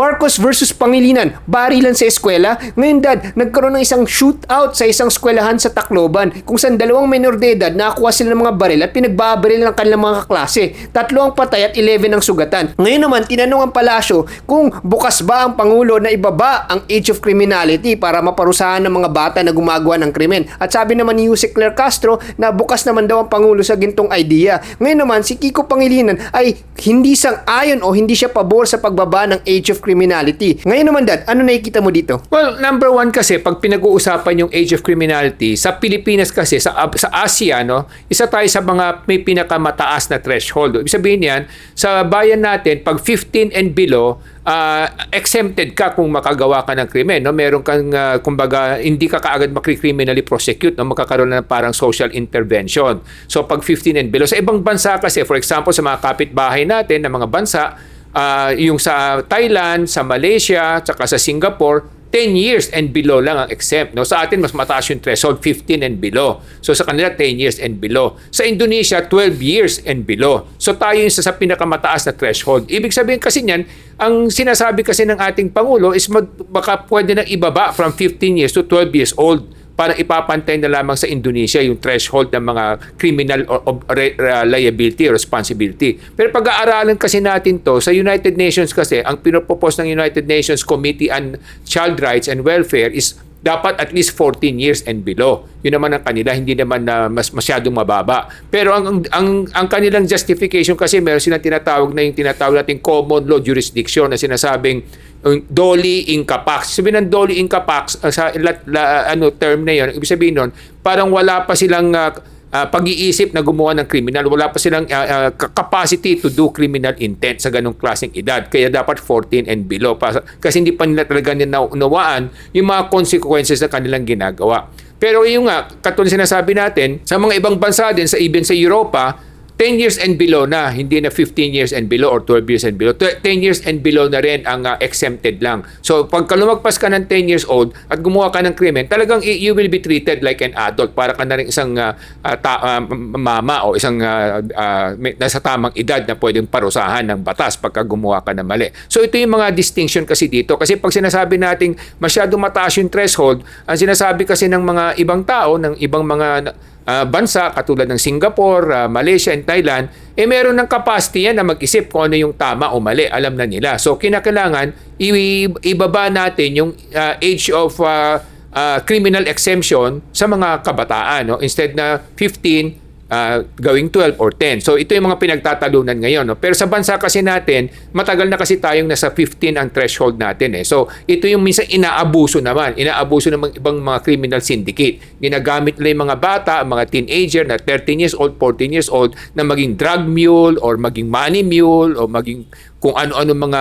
Marcos versus Pangilinan, barilan sa eskwela. Ngayon dad, nagkaroon ng isang shootout sa isang eskwelahan sa Tacloban kung saan dalawang menor de edad nakakuha sila ng mga baril at pinagbabaril ng kanilang mga kaklase. 3 ang patay at 11 ang sugatan. Ngayon naman, tinanong ang palasyo kung bukas ba ang Pangulo na ibaba ang age of criminality para maparusahan ng mga bata na gumagawa ng krimen. At sabi naman ni Jose Claire Castro na bukas naman daw ang Pangulo sa gintong idea. Ngayon naman, si Kiko Pangilinan ay hindi sang-ayon o hindi siya pabor sa pagbaba ng age of criminality. Ngayon naman dad, ano nakikita mo dito? Well, number one kasi, pag pinag-uusapan yung age of criminality, sa Pilipinas kasi, sa Asia, no, isa tayo sa mga may pinakamataas na threshold. Ibig sabihin yan, sa bayan natin, pag 15 and below, exempted ka kung makagawa ka ng krimen. No? Meron kang, kumbaga, hindi ka kaagad makri-criminally prosecute, no? Magkakaroon na ng parang social intervention. So, pag 15 and below. Sa ibang bansa kasi, for example, sa mga kapitbahay natin, na mga bansa, yung sa Thailand, sa Malaysia, tsaka sa Singapore, 10 years and below lang ang exempt. No? Sa atin, mas mataas yung threshold, 15 and below. So sa kanila, 10 years and below. Sa Indonesia, 12 years and below. So tayo yung sa pinakamataas na threshold. Ibig sabihin kasi niyan, ang sinasabi kasi ng ating Pangulo is baka pwede nang ibaba from 15 years to 12 years old para ipapantay na lamang sa Indonesia yung threshold ng mga criminal liability or responsibility. Pero pag-aaralan kasi natin to sa United Nations kasi, ang pinopropose ng United Nations Committee on Child Rights and Welfare is dapat at least 14 years and below. Yun naman ang kanila, hindi naman na masyadong mababa. Pero ang kanilang justification kasi meron silang tinatawag nating common law jurisdiction na sinasabing doli inca pax. Sabihin ng doli inca pax sa term na yun, ibig sabihin nun, parang wala pa silang pag-iisip na gumawa ng criminal, wala pa silang capacity to do criminal intent sa ganong klaseng edad. Kaya dapat 14 and below. Kasi hindi pa nila talaga naunawaan yung mga consequences na kanilang ginagawa. Pero yung katulad sinasabi natin, sa mga ibang bansa din, even sa Europa, 10 years and below na, hindi na 15 years and below or 12 years and below. 10 years and below na rin ang exempted lang. So, pagka lumagpas ka ng 10 years old at gumawa ka ng krimen, talagang you will be treated like an adult. Para ka na rin isang mama o isang nasa tamang edad na pwedeng parusahan ng batas pagka gumawa ka ng mali. So, ito yung mga distinction kasi dito. Kasi pag sinasabi nating masyadong mataas yung threshold, ang sinasabi kasi ng mga ibang tao, ng ibang mga bansa katulad ng Singapore, Malaysia, and Thailand, meron ng capacity yan na mag-isip kung ano yung tama o mali. Alam na nila. So, kinakailangan ibaba natin yung age of criminal exemption sa mga kabataan. No? Instead na 15, gawing 12 or 10. So ito yung mga pinagtatalunan ngayon. No? Pero sa bansa kasi natin, matagal na kasi tayong nasa 15 ang threshold natin. So ito yung minsan inaabuso naman. Inaabuso ng ibang mga criminal syndicate. Ginagamit nila yung mga bata, mga teenager na 13 years old, 14 years old na maging drug mule or maging money mule o maging kung ano-ano mga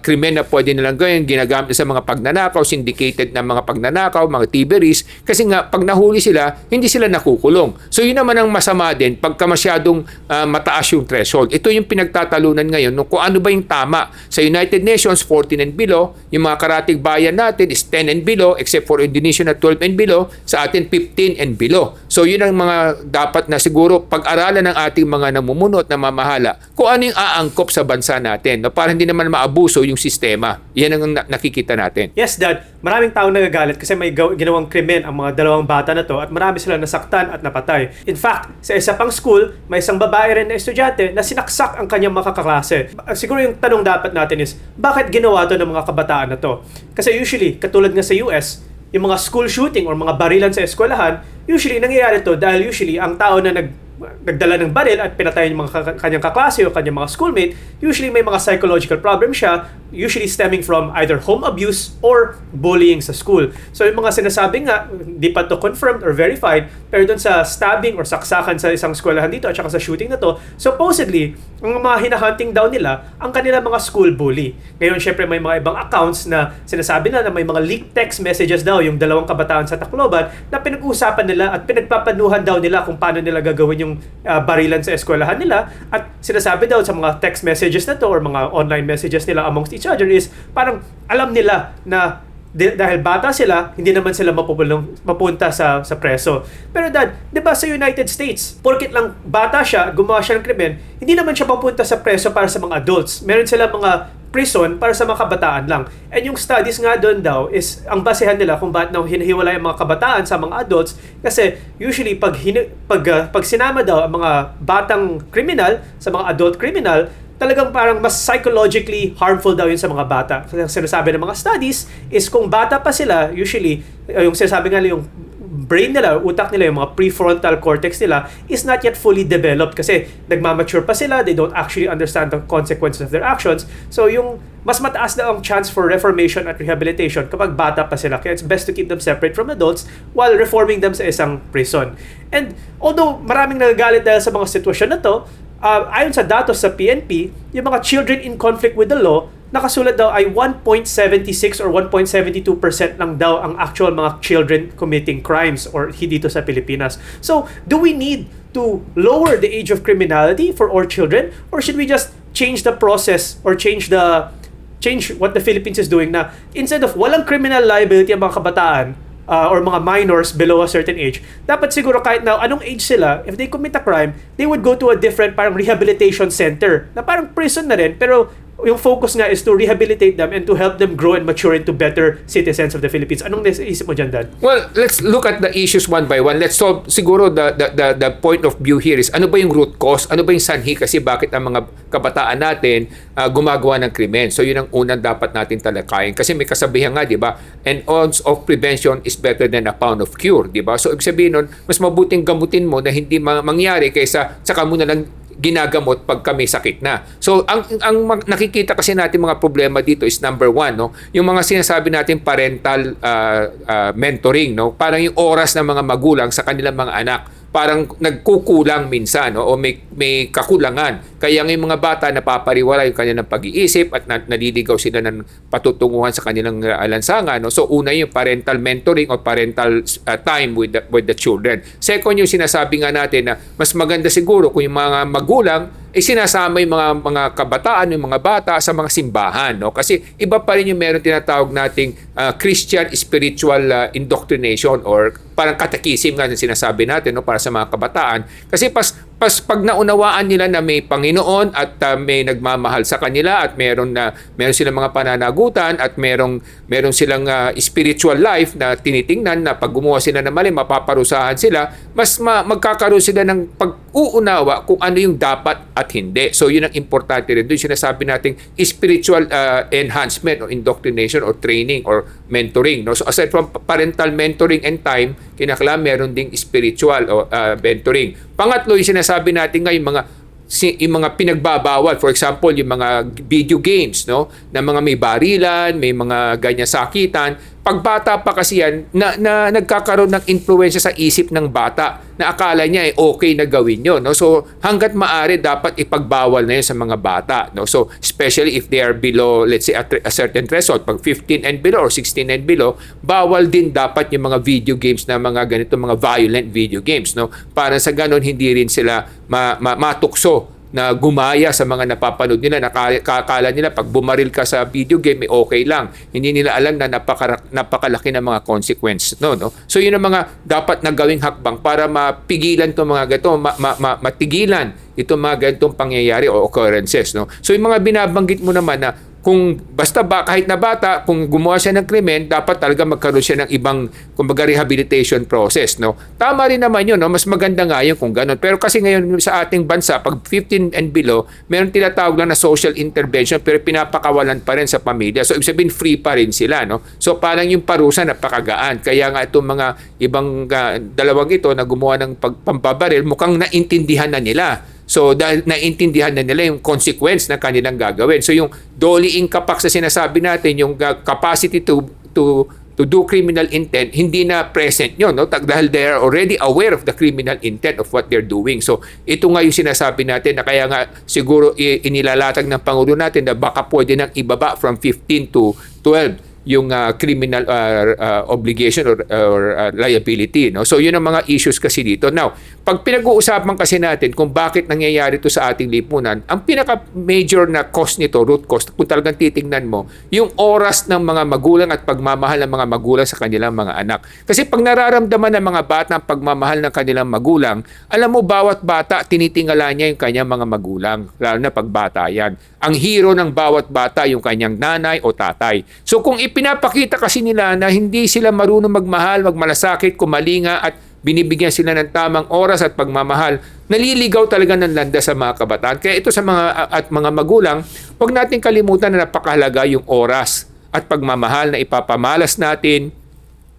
krimen na pwede nilang gawin, ginagamit sa mga pagnanakaw, syndicated na mga pagnanakaw, mga thieveries, kasi nga pag nahuli sila, hindi sila nakukulong. So yun naman ang masama din pagka masyadong mataas yung threshold. Ito yung pinagtatalunan ngayon kung ano ba yung tama. Sa United Nations, 14 and below, yung mga karatig bayan natin is 10 and below, except for Indonesia na 12 and below, sa atin 15 and below. So yun ang mga dapat na siguro pag-aralan ng ating mga namumuno at namamahala kung ano yung aangkop sa bansa natin. No? Para hindi naman maabuso yung sistema. Yan ang nakikita natin. Yes, Dad. Maraming tao nagagalit kasi may ginawang krimen ang mga dalawang bata na to at marami silang nasaktan at napatay. In fact, sa isa pang school, may isang babae rin na estudyante na sinaksak ang kanyang mga kaklase. Siguro yung tanong dapat natin is, bakit ginawa to ng mga kabataan na to? Kasi usually, katulad nga sa US, yung mga school shooting or mga barilan sa eskwelahan, usually nangyayari to dahil usually ang tao na nagdala ng baril at pinatay yung mga kanyang kaklase o kanyang mga schoolmate, usually may mga psychological problem siya, usually stemming from either home abuse or bullying sa school. So yung mga sinasabi nga, di pa to confirmed or verified, pero dun sa stabbing or saksakan sa isang eskwelahan dito at saka sa shooting na to, supposedly, ang mga hinahunting daw nila, ang kanila mga school bully. Ngayon, syempre may mga ibang accounts na sinasabi na may mga leaked text messages daw yung dalawang kabataan sa Tacloban na pinag-uusapan nila at pinagpapanuhan daw nila kung paano nila gagawin yung barilan sa eskwelahan nila, at sinasabi daw sa mga text messages na to or mga online messages nila amongst each other is parang alam nila na dahil bata sila, hindi naman sila mapunta sa preso. Pero Dad, di ba sa United States, porket lang bata siya, gumawa siya ng krimen, hindi naman siya mapunta sa preso para sa mga adults. Meron sila mga prison para sa mga kabataan lang. And yung studies nga doon daw is ang basehan nila kung bakit hinihiwalay ang mga kabataan sa mga adults kasi usually pag sinama daw ang mga batang kriminal sa mga adult criminal, talagang parang mas psychologically harmful daw yun sa mga bata. Kasi ang sinasabi ng mga studies is kung bata pa sila, usually yung sinasabi nga yung brain nila, utak nila, yung mga prefrontal cortex nila is not yet fully developed kasi nagmamature pa sila, they don't actually understand the consequences of their actions. So yung mas mataas na ang chance for reformation at rehabilitation kapag bata pa sila. Kaya it's best to keep them separate from adults while reforming them sa isang prison. And although maraming nagagalit dahil sa mga sitwasyon na to, ayon sa datos sa PNP, yung mga children in conflict with the law, nakasulat daw ay 1.76 or 1.72% lang daw ang actual mga children committing crimes or dito sa Pilipinas. So, do we need to lower the age of criminality for our children, or should we just change the process or change what the Philippines is doing na instead of walang criminal liability ang mga kabataan or mga minors below a certain age, dapat siguro kahit na anong age sila, if they commit a crime, they would go to a different parang rehabilitation center na parang prison na rin, pero yung focus nga is to rehabilitate them and to help them grow and mature into better citizens of the Philippines. Anong naisip mo dyan, Dan? Well, let's look at the issues one by one. Let's solve, siguro the point of view here is ano ba yung root cause? Ano ba yung sanhi kasi bakit ang mga kabataan natin gumagawa ng krimen? So yun ang unang dapat natin talakayin. Kasi may kasabihan nga, di ba? An ounce of prevention is better than a pound of cure, di ba? So ibig sabihin nun, mas mabuting gamutin mo na hindi mangyari kaysa saka mo na lang ginagamot pag kami sakit na. So ang nakikita kasi natin mga problema dito is number one, no, yung mga sinasabi natin parental mentoring, no, parang yung oras ng mga magulang sa kanilang mga anak parang nagkukulang minsan, no, o may kakulangan. Kaya ng mga bata napapariwala yung kanilang pag-iisip at naliligaw sila ng patutunguhan sa kanilang lansangan, no. So una yung parental mentoring o parental time with the children. Second yung sinasabi nga natin na mas maganda siguro kung yung mga magulang sinasama yung mga kabataan, yung mga bata sa mga simbahan, no? Kasi iba pa rin yung meron tinatawag nating Christian spiritual indoctrination or parang catechism nga na sinasabi natin, no, para sa mga kabataan. Kasi pag naunawaan nila na may Panginoon at may nagmamahal sa kanila at meron silang mga pananagutan at meron silang spiritual life na tinitingnan na pag gumawa sila ng mali, mapaparusahan sila, mas magkakaroon sila ng pag-uunawa kung ano yung dapat at hindi. So yun ang importante rin. Doon sinasabi natin spiritual enhancement or indoctrination or training or mentoring, no? So aside from parental mentoring and time, kinakailangan meron ding spiritual o mentoring. Pangatlo, yung sinasabi natin nga yung mga pinagbabawal, for example, yung mga video games, no, na mga may barilan, may mga ganyan sakitan. Pag bata pa kasi yan, na nagkakaroon ng influensya sa isip ng bata na akala niya okay na gawin yun, no? So hanggat maaari dapat ipagbawal na yun sa mga bata, no? So especially if they are below, let's say a certain threshold, pag 15 and below or 16 and below, bawal din dapat yung mga video games na mga ganito, mga violent video games, no? Para sa ganon hindi rin sila matukso na gumaya sa mga napapanood nila. Nakakala nila pag bumaril ka sa video game, okay lang. Hindi nila alam na napakalaki na mga consequence. No? So yun ang mga dapat na gawing hakbang para mapigilan itong mga ganito, matigilan itong mga ganitong pangyayari o occurrences. No? So yung mga binabanggit mo naman na kung basta kahit na bata, kung gumawa siya ng krimen, dapat talaga magkaroon siya ng ibang, kumbaga, rehabilitation process, no? Tama rin naman yun, no? Mas maganda nga yun kung gano'n. Pero kasi ngayon sa ating bansa, pag 15 and below, meron tinatawag lang na social intervention pero pinapakawalan pa rin sa pamilya. So, ibig sabihin, free pa rin sila, no? So, parang yung parusa napakagaan. Kaya nga itong mga ibang dalawang ito na gumawa ng pambabaril, mukhang naintindihan na nila. So dahil naintindihan na nila yung consequence na kanilang gagawin. So yung dollying kapak sa sinasabi natin, yung capacity to do criminal intent, hindi na present yun, no? Dahil they are already aware of the criminal intent of what they're doing. So ito nga yung sinasabi natin na kaya nga siguro inilalatag ng Pangulo natin na baka pwede nang ibaba from 15 to 12 yung criminal obligation or liability, no? So yun ang mga issues kasi dito. Now, pag pinag-uusapan kasi natin kung bakit nangyayari ito sa ating lipunan, ang pinaka-major na cause nito, root cause, kung talagang titingnan mo, yung oras ng mga magulang at pagmamahal ng mga magulang sa kanilang mga anak. Kasi pag nararamdaman ng mga bata ang pagmamahal ng kanilang magulang, alam mo, bawat bata tinitingala niya yung kanyang mga magulang, lalo na pag bata yan. ang hero ng bawat bata yung kanyang nanay o tatay. So kung ipinapakita kasi nila na hindi sila marunong magmahal, magmalasakit, kumalinga at binibigyan sila ng tamang oras at pagmamahal, naliligaw talaga ng landas sa mga kabataan. Kaya ito sa mga magulang, huwag natin kalimutan na napakahalaga yung oras at pagmamahal na ipapamalas natin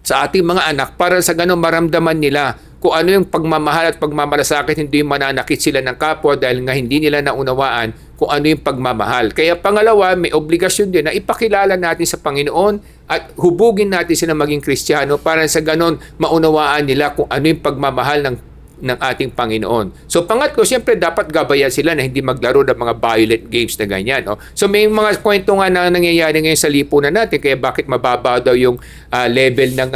sa ating mga anak para sa ganun maramdaman nila kung ano yung pagmamahal at pagmamalasakit, hindi mananakit sila ng kapwa dahil nga hindi nila naunawaan kung ano yung pagmamahal. Kaya pangalawa, may obligasyon din na ipakilala natin sa Panginoon at hubugin natin sila maging Kristiyano para sa ganon maunawaan nila kung ano yung pagmamahal ng ating Panginoon. So pangatlo, siyempre dapat gabayan sila na hindi maglaro ng mga violent games na ganyan. No? So may mga kwento nga na nangyayari ngayon sa lipunan natin kaya bakit mababa daw yung level ng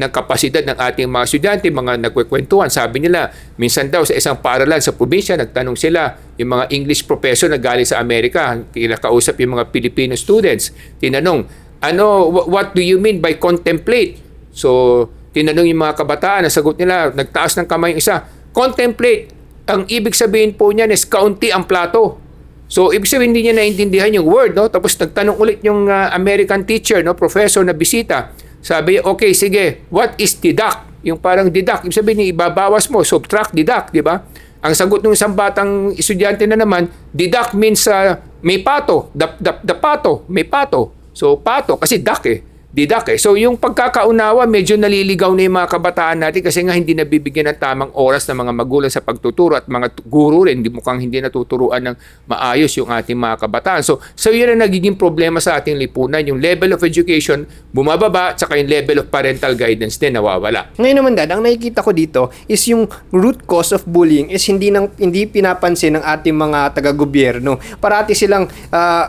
kapasidad ng ating mga estudyante, mga nagkwekwentuhan. Sabi nila, minsan daw sa isang paaralan sa probinsya, nagtanong sila, yung mga English professor na galing sa Amerika, kinakausap yung mga Filipino students, tinanong, what do you mean by contemplate? So, tinanong yung mga kabataan, ang sagot nila, nagtaas ng kamay yung isa, contemplate. Ang ibig sabihin po niyan is kaunti ang plato. So, ibig sabihin hindi niya naintindihan yung word, no? Tapos nagtanong ulit yung American teacher, no? Professor na bisita. Sabi, okay, sige, what is deduct? Yung parang deduct, ibig sabihin niya, ibabawas mo, subtract, deduct, di ba? Ang sagot ng isang batang estudyante na naman, deduct means may pato, the pato, may pato. So, pato, kasi duck didak So yung pagkakaunawa, medyo naliligaw na yung mga kabataan natin kasi nga hindi nabibigyan ng tamang oras ng mga magulang sa pagtuturo at mga guro rin, mukhang hindi natuturuan ng maayos yung ating mga kabataan. So yun ang nagiging problema sa ating lipunan, yung level of education bumababa, tsaka yung level of parental guidance din nawawala. Ngayon naman dad, ang nakikita ko dito is yung root cause of bullying is hindi pinapansin ng ating mga taga-gobyerno. Parati silang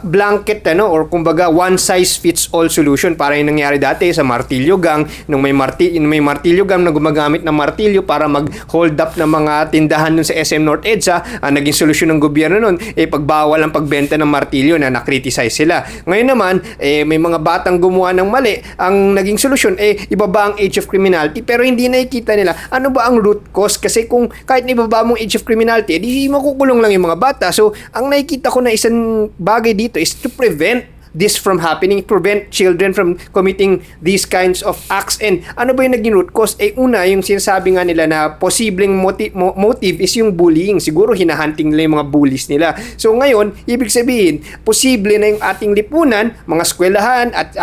blanket or kumbaga one size fits all solution para yung nangyari dati sa martilyo gang nung may martilyo gang na gumagamit ng martilyo para mag-hold up ng mga tindahan nun sa SM North EDSA, naging solusyon ng gobyerno nun pagbawal ang pagbenta ng martilyo na na-criticize sila. Ngayon naman may mga batang gumawa ng mali, ang naging solusyon ibaba ang age of criminality pero hindi nakikita nila ano ba ang root cause kasi kung kahit ibaba mong age of criminality di makukulong lang yung mga bata. So ang nakikita ko na isang bagay dito is to prevent this from happening, prevent children from committing these kinds of acts. And ano ba yung naging root cause? Una, yung sinasabi nga nila na posibleng motive is yung bullying. Siguro hinahunting nila yung mga bullies nila. So ngayon, ibig sabihin, posible na yung ating lipunan, mga eskwelahan at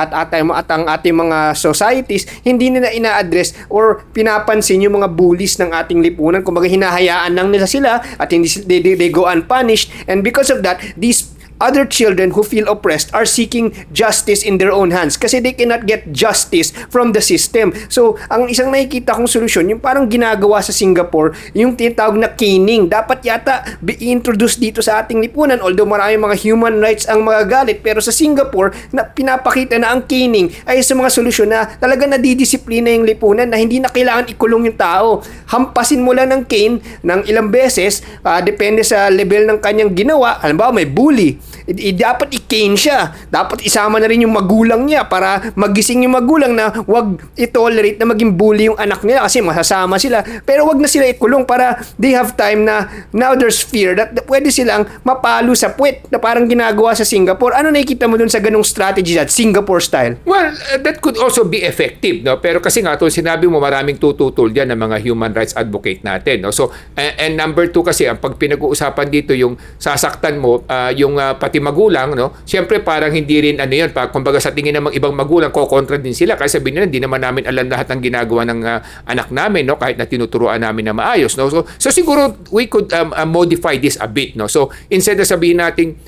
ang ating mga societies, hindi nila ina-address or pinapansin yung mga bullies ng ating lipunan. Kumbaga hinahayaan lang nila sila at hindi they go unpunished. And because of that, these other children who feel oppressed are seeking justice in their own hands kasi they cannot get justice from the system. So, ang isang nakikita kong solusyon, yung parang ginagawa sa Singapore, yung tinatawag na caning. Dapat yata i-introduce dito sa ating lipunan, although marami mga human rights ang magagalit, pero sa Singapore, na pinapakita na ang caning ay sa mga solusyon na talaga nadidisiplina yung lipunan na hindi na kailangan ikulong yung tao. Hampasin mo lang ng cane ng ilang beses, depende sa level ng kanyang ginawa. Halimbawa, may bully. Dapat i-cane siya. Dapat isama na rin yung magulang niya para magising yung magulang na wag i-tolerate na maging bully yung anak nila kasi masasama sila. Pero wag na sila ikulong para they have time na now there's fear that pwede silang mapalo sa puwet na parang ginagawa sa Singapore. Ano nakikita mo dun sa ganung strategy at Singapore style? Well, that could also be effective, no? Pero kasi nga, sinabi mo maraming tututol diyan ng mga human rights advocate natin, no? So, and number two kasi, ang pag pinag-uusapan dito yung sasaktan mo, yung pati magulang, no? Siyempre parang hindi rin yun, kumbaga sa tingin ng mga ibang magulang, kokontra din sila kasi sabihin nila, hindi naman namin alam lahat ng ginagawa ng anak namin, no? Kahit na tinuturuan namin na maayos, no? So siguro we could modify this a bit, no? So instead na sabihin natin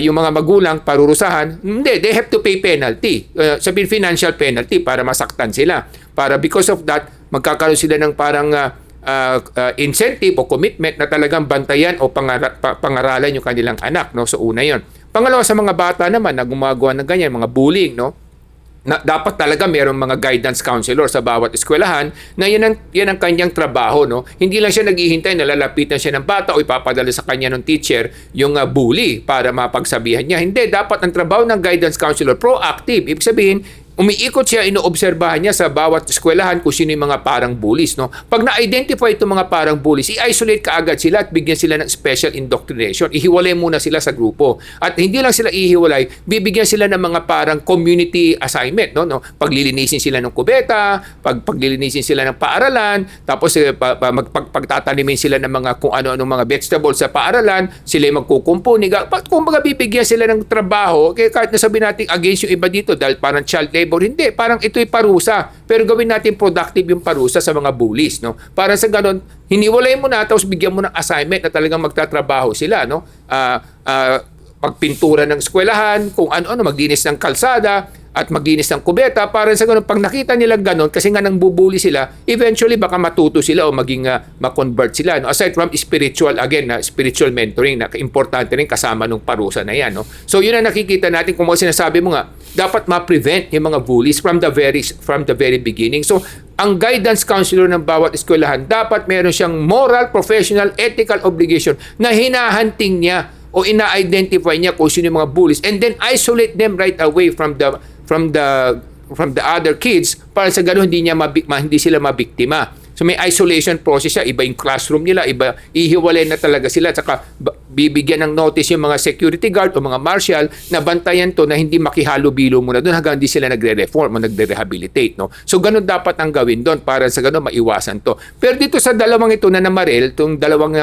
yung mga magulang parurusahan, hindi, they have to pay penalty. Sabihin financial penalty para masaktan sila. Para because of that, magkakaroon sila ng parang incentive o commitment na talagang bantayan o pangaralan yung kanilang anak, no? So una 'yon. Pangalawa, sa mga bata naman na gumagawa ng ganyan, mga bullying, no? Na dapat talaga mayroong mga guidance counselor sa bawat eskwelahan na yan ang kanyang trabaho, no? Hindi lang siya naghihintay na lalapitan siya ng bata o ipapadala sa kanya ng teacher yung bully para mapagsabihan niya. Hindi, dapat ang trabaho ng guidance counselor proactive. Ibig sabihin, umiikot siya, inoobserbahan niya sa bawat eskwelahan kung sino yung mga parang bullies. No? Pag na-identify itong mga parang bullies, i-isolate kaagad sila at bigyan sila ng special indoctrination. Ihiwalay muna sila sa grupo. At hindi lang sila ihiwalay, bibigyan sila ng mga parang community assignment. No? Paglilinisin sila ng kubeta, paglilinisin sila ng paaralan, tapos pagtatanimin sila ng mga kung ano-ano mga vegetables sa paaralan, sila magkukumpuni. Kung baga bibigyan sila ng trabaho, kaya kahit nasabi natin against yung iba dito dahil parang child labor, hindi, parang ito'y parusa. Pero gawin natin productive yung parusa sa mga bullies, no? Para sa ganon, hiniwalay mo na tapos bigyan mo ng assignment na talagang magtatrabaho sila, no? Pagpintura ng eskwelahan, kung ano-ano, maglinis ng kalsada, at maglinis ng kubeta, para sa ganun, pag nakita nilang ganun, kasi nga nang bubuli sila, eventually baka matuto sila o maging ma-convert sila. No? Aside from spiritual, again, spiritual mentoring, na importante rin kasama nung parusa na yan. No? So yun ang nakikita natin, kung sinasabi mo nga, dapat ma-prevent yung mga bullies from the very beginning. So ang guidance counselor ng bawat eskwelahan, dapat meron siyang moral, professional, ethical obligation na hinahunting niya o ina-identify niya kung sino yung mga bullies, and then isolate them right away from the other kids, para sa gano'n hindi sila mabiktima. So may isolation process siya, iba yung classroom nila, iba, ihiwalay na talaga sila, at saka bibigyan ng notice yung mga security guard o mga marshal na bantayan to na hindi makihalo-bilo muna doon hanggang hindi sila nagre-reform o nagre-rehabilitate. No? So ganun dapat ang gawin doon para sa gano'n maiwasan to. Pero dito sa dalawang ito na namaril, itong dalawang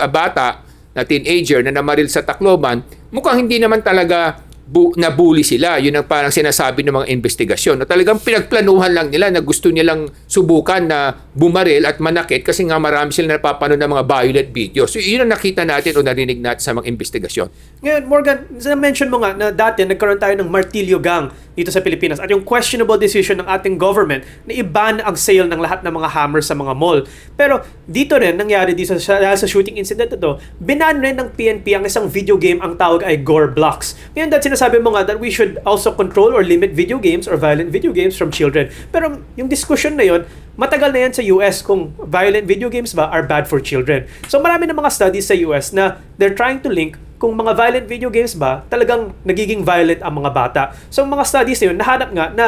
bata na teenager na namaril sa Tacloban, mukhang hindi naman talaga nabully sila. Yun ang parang sinasabi ng mga investigasyon. Na talagang pinagplanuhan lang nila na gusto nilang subukan na bumaril at manakit kasi nga marami sila napapanood ng mga violent videos. So yun ang nakita natin o narinig natin sa mga investigasyon. Ngayon, Morgan, na-mention mo nga na dati nagkaroon tayo ng martilyo gang dito sa Pilipinas at yung questionable decision ng ating government na i-ban ang sale ng lahat ng mga hammers sa mga mall. Pero dito rin, nangyari dito sa shooting incident ito, binan rin ng PNP ang isang video game, ang tawag ay Gore Blocks. Ngayon, dahil sinasabi mo nga that we should also control or limit video games or violent video games from children. Pero yung discussion na yun, matagal na yan sa US kung violent video games ba are bad for children. So marami na mga studies sa US na they're trying to link kung mga violent video games ba talagang nagiging violent ang mga bata. So mga studies na yun, nahanap nga na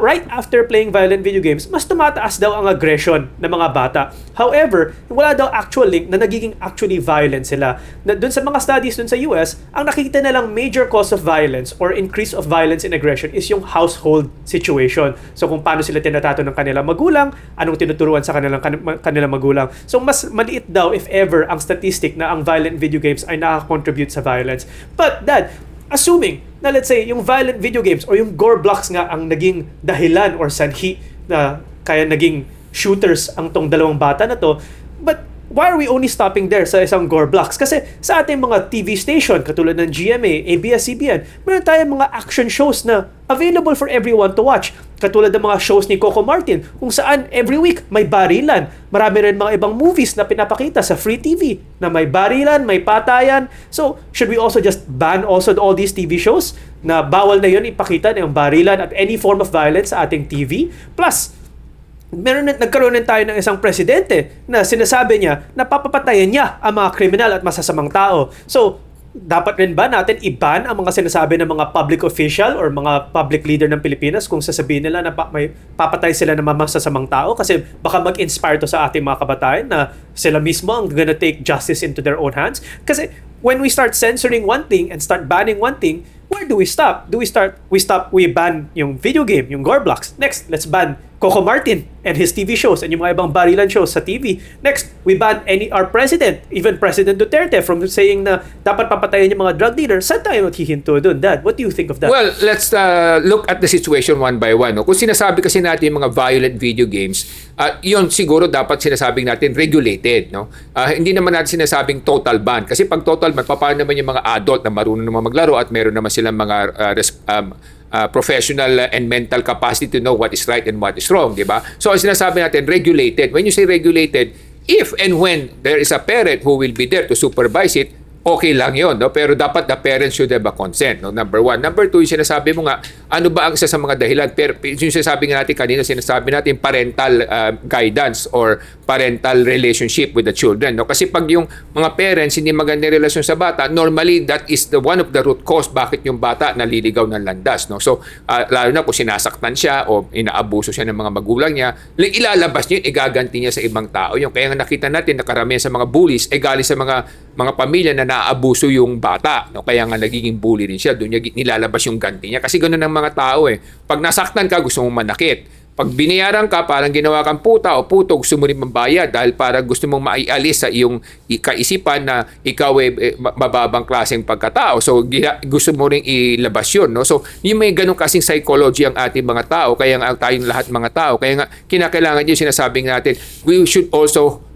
right after playing violent video games, mas tumataas daw ang aggression ng mga bata. However, wala daw actual link na nagiging actually violent sila. Doon sa mga studies doon sa US, ang nakikita na lang major cause of violence or increase of violence and aggression is yung household situation. So kung paano sila tinatato ng kanilang magulang, anong tinuturuan sa kanilang magulang. So mas maliit daw if ever ang statistic na ang violent video games ay nakakontribute sa violence. But Dad, assuming na let's say yung violent video games or yung Gore Blocks nga ang naging dahilan or sanhi na kaya naging shooters ang tong dalawang bata na to, but why are we only stopping there sa isang Gore Blocks? Kasi sa ating mga TV station, katulad ng GMA, ABS-CBN, meron tayong mga action shows na available for everyone to watch. Katulad ng mga shows ni Coco Martin, kung saan every week may barilan. Marami rin mga ibang movies na pinapakita sa free TV na may barilan, may patayan. So, should we also just ban also all these TV shows na bawal na yun ipakita ng barilan at any form of violence sa ating TV? Plus, nagkaroon din tayo ng isang presidente na sinasabi niya na papapatayin niya ang mga kriminal at masasamang tao. So, dapat rin ba natin i-ban ang mga sinasabi ng mga public official or mga public leader ng Pilipinas kung sasabihin nila na may papatay sila ng mga masasamang tao? Kasi baka mag-inspire to sa ating mga kabataan na sila mismo ang gonna take justice into their own hands. Kasi when we start censoring one thing and start banning one thing, where do we stop? We ban yung video game, yung Gore Blocks. Next, let's ban Coco Martin and his TV shows and yung mga ibang barilan shows sa TV. Next, we ban our president, even President Duterte, from saying na dapat papatayin yung mga drug dealers. Saan tayo maghihinto doon, Dad? What do you think of that? Well, let's look at the situation one by one. No? Kung sinasabi kasi natin yung mga violent video games, yun siguro dapat sinasabing natin regulated. No? Hindi naman natin sinasabing total ban. Kasi pag total ban, paano naman yung mga adult na marunong naman maglaro at meron naman silang mga professional and mental capacity to know what is right and what is wrong, di ba? So, ang sinasabi natin, regulated. When you say regulated, if and when there is a parent who will be there to supervise it, okay lang yun, no? Pero dapat the parents should have a consent, no? Number one. Number two, yung sinasabi mo nga, ano ba ang isa sa mga dahilan? Pero yung sinasabi nga natin kanina, sinasabi natin parental guidance or parental relationship with the children, no? Kasi pag yung mga parents hindi maganda relasyon sa bata, normally that is the one of the root cause bakit yung bata naliligaw ng landas, no? So lalo na kung sinasaktan siya o inaabuso siya ng mga magulang niya, ilalabas niya, igaganti niya sa ibang tao. Yung kaya nga nakita natin na karamihan sa mga bullies ay galing sa mga pamilya na naaabuso yung bata, no? Kaya nga nagiging bully rin siya, doon niya nilalabas yung ganti niya kasi ganoon ang mga tao eh. Pag nasaktan ka, gusto mong manakit. Pag binayaran ka, parang ginawa kang puta o puto, gusto mo rin mambayad dahil parang gusto mong maialis sa iyong kaisipan na ikaw mababang klaseng pagkatao. So, gusto mo rin ilabas yun, no? So, yung may ganun kasing psychology ang ating mga tao, kaya nga tayong lahat mga tao, kaya nga kinakailangan yung sinasabing natin, we should also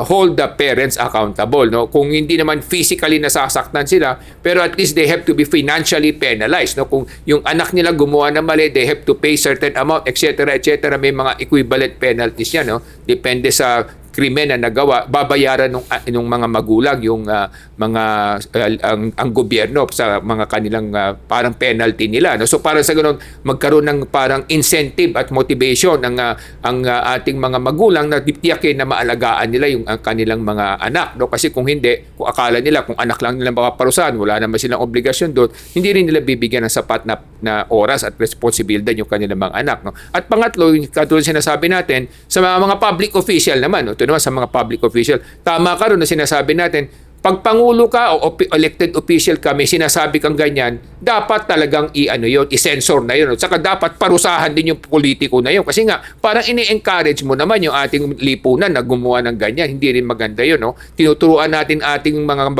hold the parents accountable, no? Kung hindi naman physically nasasaktan sila, pero at least they have to be financially penalized, no? Kung yung anak nila gumawa ng mali, they have to pay certain amount, etc., etc. May mga equivalent penalties yan, no? Depende sa krimen na nagawa, babayaran ng mga magulang yung ang gobyerno sa mga kanilang parang penalty nila, no? So para sa ganoon magkaroon ng parang incentive at motivation ang ating mga magulang na tiyakin na maalagaan nila yung kanilang mga anak, no? Kasi kung hindi, kung akala nila kung anak lang nila mapaparusahan, wala naman silang obligasyon doon, hindi rin nila bibigyan ng sapat na oras at responsibilidad yung kanilang mga anak, no? At pangatlo, yung katulad sinasabi natin sa mga public official naman, no? Ito naman sa mga public official, tama ka ron na sinasabi natin, pag pangulo ka o elected official ka, may sinasabi kang ganyan, dapat talagang i-censor na yun. At saka dapat parusahan din yung politiko na yun. Kasi nga, parang ini-encourage mo naman yung ating lipunan na gumawa ng ganyan. Hindi rin maganda yun, no? Tinuturuan natin ating mga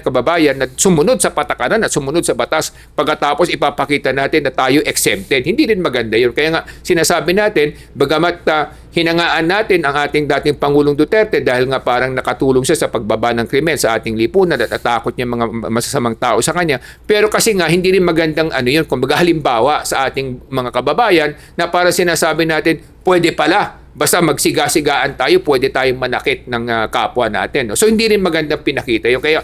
kababayan na sumunod sa patakaran at sumunod sa batas. Pagkatapos ipapakita natin na tayo exempted. Hindi rin maganda yun. Kaya nga, sinasabi natin, bagamat hinangaan natin ang ating dating Pangulong Duterte dahil nga parang nakatulong siya sa pagbaba ng krimen sa ating lipunan at atakot niya mga masasamang tao sa kanya. Pero kasi nga hindi rin magandang yun, kumbaga halimbawa sa ating mga kababayan na para sinasabi natin pwede pala basta magsiga-sigaan tayo, pwede tayong manakit ng kapwa natin, no? So hindi rin magandang pinakita yun. Kaya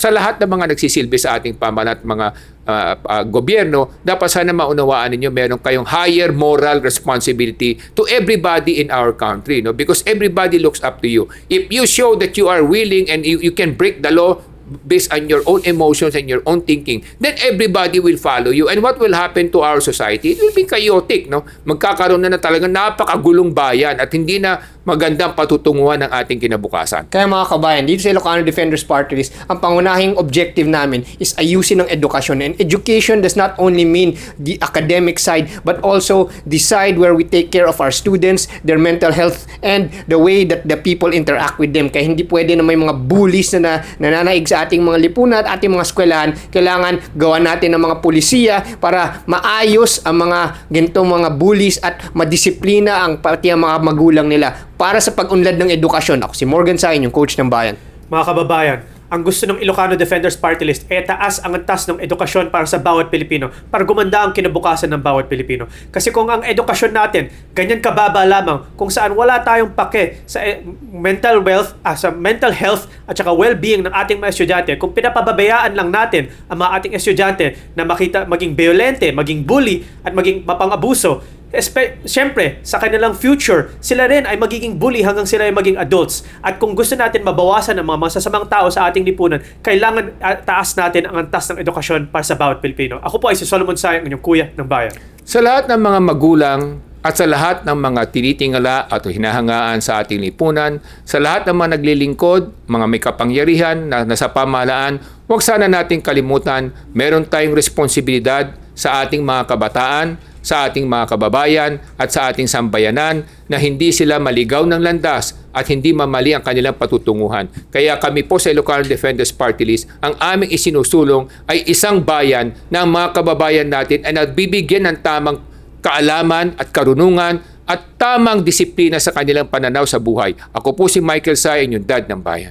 sa lahat ng mga nagsisilbi sa ating pamahalaan at mga gobyerno, dapat sana maunawaan ninyo meron kayong higher moral responsibility to everybody in our country, no? Because everybody looks up to you. If you show that you are willing and you can break the law based on your own emotions and your own thinking, then everybody will follow you. And what will happen to our society? It will be chaotic, no? Magkakaroon na talagang napakagulong bayan at hindi na magandang patutunguhan ng ating kinabukasan. Kaya mga kabayan, dito sa Ilocano Defenders Party List, ang pangunahing objective namin is ayusin ang edukasyon. And education does not only mean the academic side, but also the side where we take care of our students, their mental health, and the way that the people interact with them. Kaya hindi pwede na may mga bullies na nananaig sa ating mga lipunan at ating mga eskwelahan. Kailangan gawan natin ng mga pulisiya para maayos ang mga ganitong mga bullies at madisiplina ang pati ang mga magulang nila para sa pag-unlad ng edukasyon. Ako si Morgan Sain, yung coach ng bayan. Mga kababayan, ang gusto ng Ilocano Defenders Party List ay taas ang antas ng edukasyon para sa bawat Pilipino, para gumanda ang kinabukasan ng bawat Pilipino. Kasi kung ang edukasyon natin, ganyan kababa lamang, kung saan wala tayong pake sa mental wealth, sa mental health at saka well-being ng ating mga estudyante, kung pinapababayaan lang natin ang mga ating estudyante na maging violente, maging bully at maging mapang-abuso, siyempre, sa kanilang future, sila rin ay magiging bully hanggang sila ay maging adults. At kung gusto natin mabawasan ang mga masasamang tao sa ating lipunan, kailangan taas natin ang antas ng edukasyon para sa bawat Pilipino. Ako po ay si Solomon Sayang, inyong kuya ng bayan. Sa lahat ng mga magulang at sa lahat ng mga tinitingala at hinahangaan sa ating lipunan, sa lahat ng mga naglilingkod, mga may kapangyarihan na nasa pamahalaan, huwag sana nating kalimutan, meron tayong responsibilidad sa ating mga kabataan, sa ating mga kababayan at sa ating sambayanan na hindi sila maligaw ng landas at hindi mamali ang kanilang patutunguhan. Kaya kami po sa Ilocano Defenders Party List, ang aming isinusulong ay isang bayan na ang mga kababayan natin ay nagbibigyan ng tamang kaalaman at karunungan at tamang disiplina sa kanilang pananaw sa buhay. Ako po si Michael Say, yung dad ng bayan.